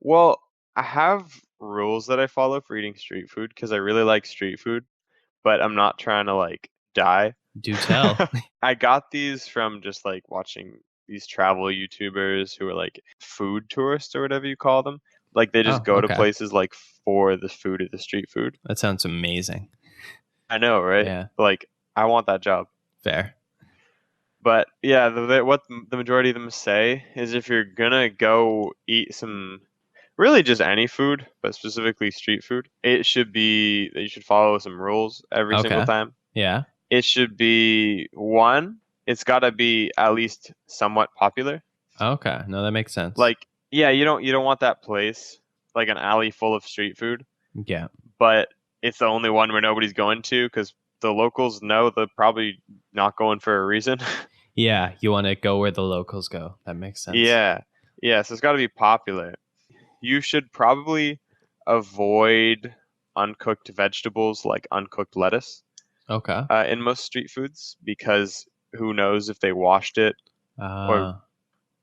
Well, I have rules that I follow for eating street food because I really like street food, but I'm not trying to like die. Do tell. I got these from just like watching these travel YouTubers who are like food tourists or whatever you call them. Like they just Oh, go to okay. places like for the food or the street food. That sounds amazing. I know, right? Yeah, Like I want that job. fair. But yeah, what the majority of them say is if you're gonna go eat some, really just any food, but specifically street food, it should be that you should follow some rules every single Okay. time. Yeah. It should be one, it's gotta be at least somewhat popular. Okay. No, that makes sense. Like, yeah, you don't want that place like an alley full of street food, Yeah. but it's the only one where nobody's going to because the locals know they're probably not going for a reason. Yeah, you want to go where the locals go. That makes sense. Yeah. Yeah, so it's got to be popular. You should probably avoid uncooked vegetables like uncooked lettuce Okay. in most street foods because who knows if they washed it or Uh,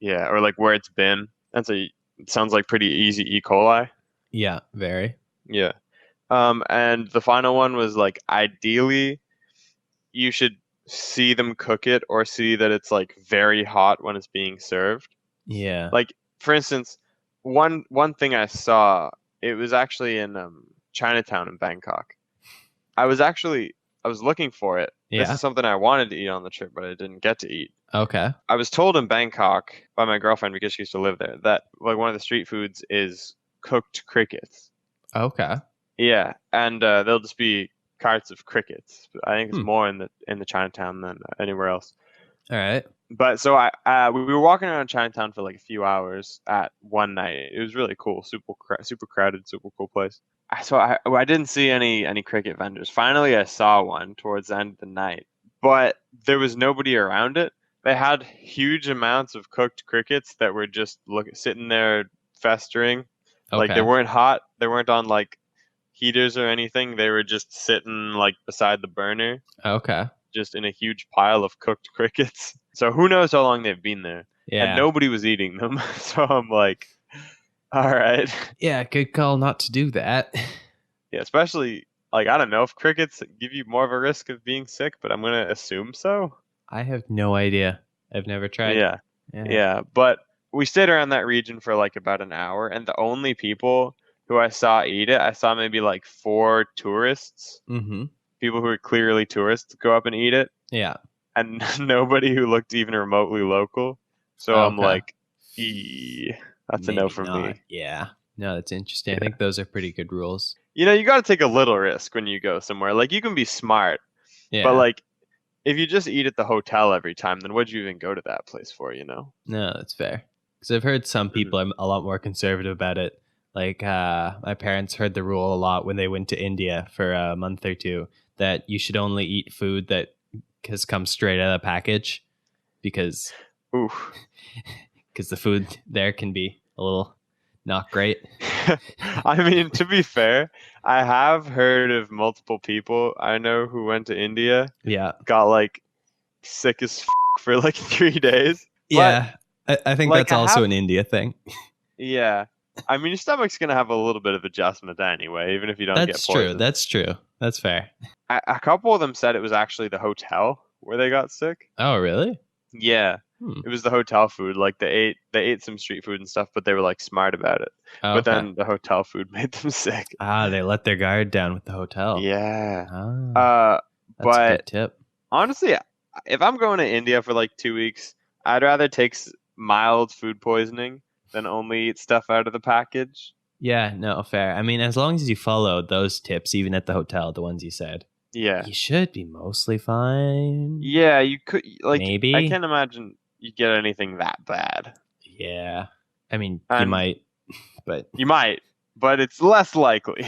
yeah, or like where it's been. It sounds like pretty easy E. coli. yeah, very. Yeah. And the final one was like ideally you should see them cook it or see that it's like very hot when it's being served. Yeah. Like for instance, one thing I saw, it was actually in Chinatown in Bangkok. I was looking for it. This Yeah. is something I wanted to eat on the trip, but I didn't get to eat. Okay. I was told in Bangkok by my girlfriend because she used to live there that like one of the street foods is cooked crickets. Okay. Yeah, and they'll just be carts of crickets. I think it's Hmm. more in the Chinatown than anywhere else. All right. But so we were walking around Chinatown for like a few hours at one night. It was really cool, super crowded, super cool place. I didn't see any cricket vendors. Finally, I saw one towards the end of the night, but there was nobody around it. They had huge amounts of cooked crickets that were just sitting there festering. Like they Okay. weren't hot. They weren't on like heaters or anything. They were just sitting like beside the burner, Okay. just in a huge pile of cooked crickets. So who knows how long they've been there? And Yeah. nobody was eating them. So I'm like, all right. Yeah, good call not to do that. Yeah, especially like I don't know if crickets give you more of a risk of being sick, but I'm gonna assume so. I have no idea. I've never tried. Yeah. Yeah. Yeah. But we stayed around that region for like about an hour, and the only people who I saw eat it, I saw maybe like four tourists, Mm-hmm. people who are clearly tourists, go up and eat it, Yeah. and nobody who looked even remotely local. So I'm Okay. like, that's a no Maybe from not. me. Yeah. No, that's interesting. I Yeah. think those are pretty good rules. You got to take a little risk when you go somewhere. Like you can be smart, but Yeah. like if you just eat at the hotel every time, then what'd you even go to that place for, you know? No, that's fair. Because I've heard some Mhm. people are a lot more conservative about it. Like my parents heard the rule a lot when they went to India for a month or two that you should only eat food that has come straight out of the package because Ooh. the food there can be a little not great. I mean, to be fair, I have heard of multiple people I know who went to India, Yeah. got like sick as for like 3 days. But Yeah. I think like that's I also have, an India thing. yeah. I mean, your stomach's gonna have a little bit of adjustment anyway, even if you don't get That's true. poisoned. That's true. That's fair. A couple of them said it was actually the hotel where they got sick. Oh, really? Yeah, Hmm. it was the hotel food. Like they ate some street food and stuff, but they were like smart about it. Oh, But okay. then the hotel food made them sick. Ah, they let their guard down with the hotel. Yeah. Ah, Uh, that's a but good tip. honestly, if I'm going to India for like 2 weeks, I'd rather take mild food poisoning than only eat stuff out of the package. Yeah, no, fair. I mean, as long as you follow those tips, even at the hotel, the ones you said, Yeah. you should be mostly fine. Yeah, you could like I Maybe. can't imagine you get anything that bad. Yeah. I mean, you And might, but you might, but it's less likely.